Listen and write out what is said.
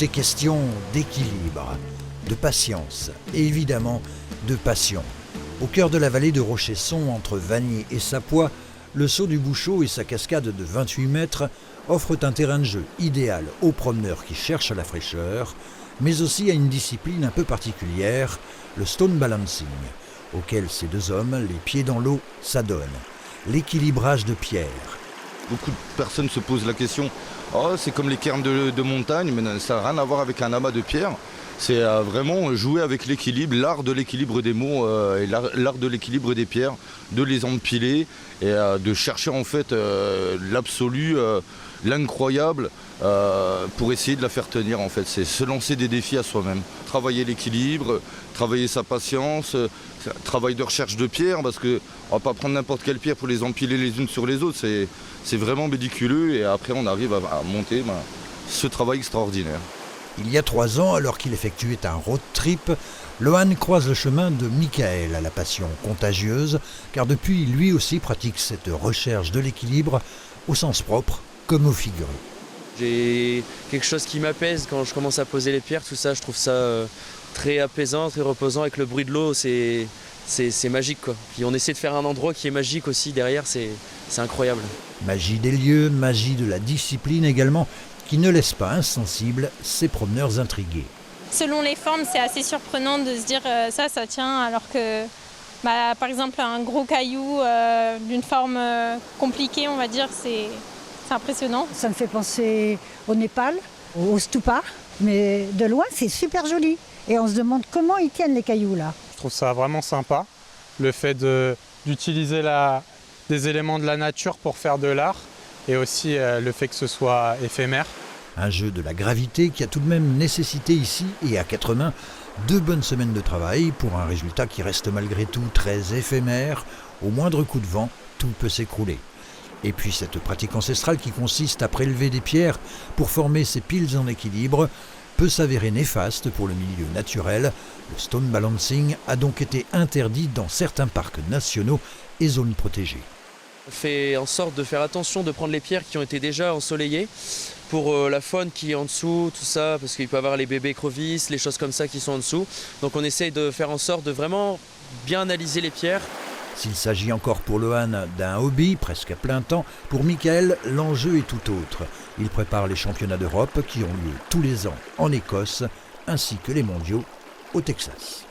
est question d'équilibre, de patience et évidemment de passion. Au cœur de la vallée de Rochesson, entre Vanier et Sapois, le saut du Bouchot et sa cascade de 28 mètres offrent un terrain de jeu idéal aux promeneurs qui cherchent la fraîcheur, mais aussi à une discipline un peu particulière, le stone balancing, auquel ces deux hommes, les pieds dans l'eau, s'adonnent. L'équilibrage de pierre. Beaucoup de personnes se posent la question « Oh, c'est comme les cairns de montagne », mais ça n'a rien à voir avec un amas de pierre. C'est vraiment jouer avec l'équilibre, l'art de l'équilibre des mots et l'art de l'équilibre des pierres, de les empiler et de chercher en fait l'absolu, l'incroyable pour essayer de la faire tenir en fait. C'est se lancer des défis à soi-même. Travailler l'équilibre, travailler sa patience, travail de recherche de pierres parce qu'on ne va pas prendre n'importe quelle pierre pour les empiler les unes sur les autres. C'est vraiment médiculeux et après on arrive à monter ce travail extraordinaire. Il y a 3 ans, alors qu'il effectuait un road trip, Lohan croise le chemin de Michael à la passion contagieuse, car depuis, lui aussi pratique cette recherche de l'équilibre, au sens propre comme au figuré. J'ai quelque chose qui m'apaise quand je commence à poser les pierres, tout ça, je trouve ça très apaisant, très reposant, avec le bruit de l'eau, c'est magique quoi. Puis on essaie de faire un endroit qui est magique aussi derrière, c'est incroyable. Magie des lieux, magie de la discipline également, qui ne laisse pas insensibles ces promeneurs intrigués. Selon les formes, c'est assez surprenant de se dire ça tient, alors que par exemple un gros caillou d'une forme compliquée, on va dire, c'est impressionnant. Ça me fait penser au Népal, au stupa, mais de loin c'est super joli. Et on se demande comment ils tiennent les cailloux là. Je trouve ça vraiment sympa, le fait d'utiliser des éléments de la nature pour faire de l'art. Et aussi le fait que ce soit éphémère. Un jeu de la gravité qui a tout de même nécessité ici et à 4 mains 2 bonnes semaines de travail pour un résultat qui reste malgré tout très éphémère. Au moindre coup de vent, tout peut s'écrouler. Et puis cette pratique ancestrale qui consiste à prélever des pierres pour former ces piles en équilibre peut s'avérer néfaste pour le milieu naturel. Le stone balancing a donc été interdit dans certains parcs nationaux et zones protégées. On fait en sorte de faire attention de prendre les pierres qui ont été déjà ensoleillées pour la faune qui est en dessous, tout ça, parce qu'il peut y avoir les bébés crevisses, les choses comme ça qui sont en dessous. Donc on essaye de faire en sorte de vraiment bien analyser les pierres. S'il s'agit encore pour Lohan d'un hobby presque à plein temps, pour Michael, l'enjeu est tout autre. Il prépare les championnats d'Europe qui ont lieu tous les ans en Écosse, ainsi que les mondiaux au Texas.